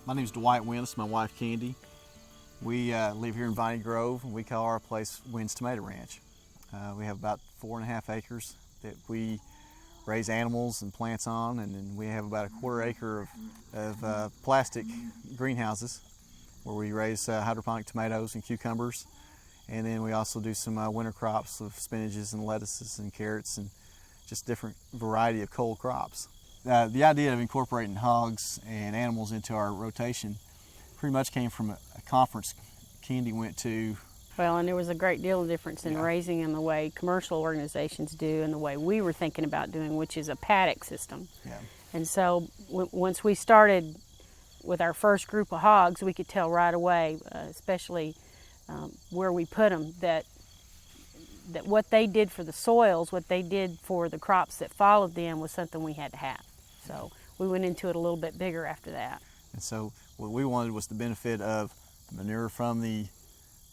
My name is Dwight Wynn. This is my wife, Candy. We live here in Viney Grove, and we call our place Wynn's Tomato Ranch. We have about 4.5 acres that we raise animals and plants on, and then we have about a 1/4 acre of plastic greenhouses where we raise hydroponic tomatoes and cucumbers. And then we also do some winter crops of spinaches and lettuces and carrots and just different variety of cold crops. The idea of incorporating hogs and animals into our rotation pretty much came from a conference Candy went to. Well, and there was a great deal of difference in raising them the way commercial organizations do and the way we were thinking about doing, which is a paddock system. Yeah. And so once we started with our first group of hogs, we could tell right away, especially where we put them, that what they did for the soils, what they did for the crops that followed them, was something we had to have. So we went into it a little bit bigger after that. And so what we wanted was the benefit of manure from the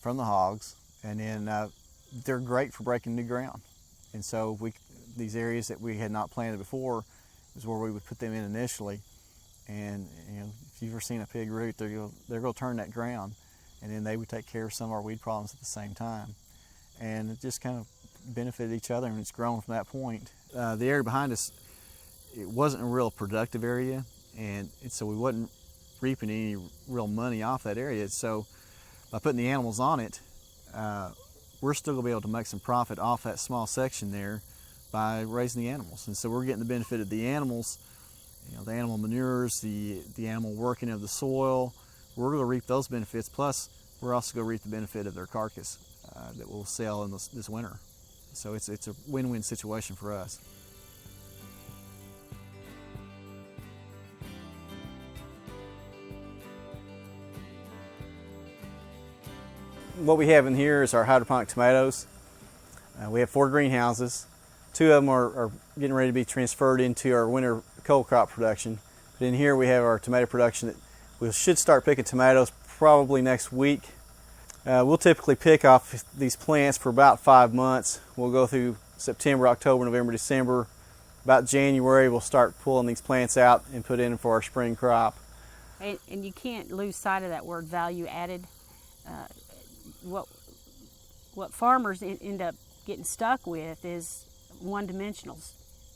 hogs, and then they're great for breaking new ground. And so these areas that we had not planted before is where we would put them in initially. And if you've ever seen a pig root, they're going to turn that ground, and then they would take care of some of our weed problems at the same time. And it just kind of benefited each other, and it's grown from that point. The area behind us, it wasn't a real productive area, and so we wasn't reaping any real money off that area. So by putting the animals on it, we're still going to be able to make some profit off that small section there by raising the animals. And so we're getting the benefit of the animals, the animal manures, the animal working of the soil. We're going to reap those benefits, plus we're also going to reap the benefit of their carcass that we'll sell in this winter. So it's a win-win situation for us. What we have in here is our hydroponic tomatoes. We have 4 greenhouses. 2 of them are getting ready to be transferred into our winter cold crop production. But in here we have our tomato production that we should start picking tomatoes probably next week. We'll typically pick off these plants for about 5 months. We'll go through September, October, November, December. About January we'll start pulling these plants out and put in for our spring crop. And you can't lose sight of that word value added. What farmers end up getting stuck with is one-dimensional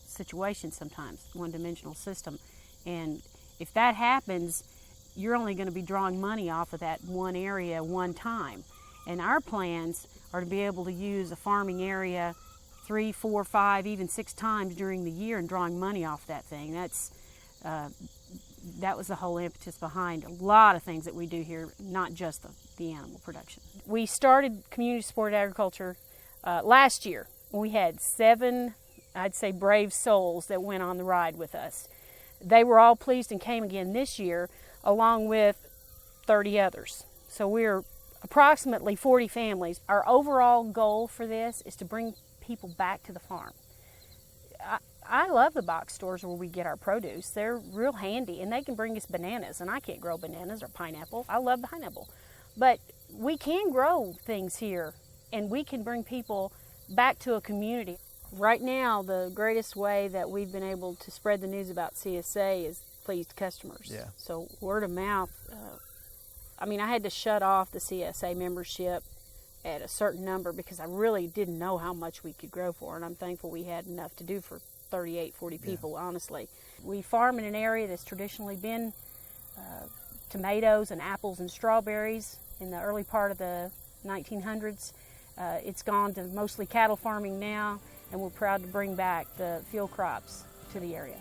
situation sometimes, one-dimensional system. And if that happens, you're only going to be drawing money off of that one area one time. And our plans are to be able to use a farming area 3, 4, 5, even 6 times during the year and drawing money off that thing. That was the whole impetus behind a lot of things that we do here, not just the animal production. We started community supported agriculture last year. We had 7, I'd say, brave souls that went on the ride with us. They were all pleased and came again this year, along with 30 others. So we're approximately 40 families. Our overall goal for this is to bring people back to the farm. I love the box stores where we get our produce. They're real handy, and they can bring us bananas, and I can't grow bananas or pineapple. I love pineapple. But we can grow things here, and we can bring people back to a community. Right now, the greatest way that we've been able to spread the news about CSA is pleased customers. Yeah. So word of mouth. I had to shut off the CSA membership at a certain number because I really didn't know how much we could grow for, and I'm thankful we had enough to do for 38, 40 people, honestly. We farm in an area that's traditionally been tomatoes and apples and strawberries in the early part of the 1900s. It's gone to mostly cattle farming now, and we're proud to bring back the field crops to the area.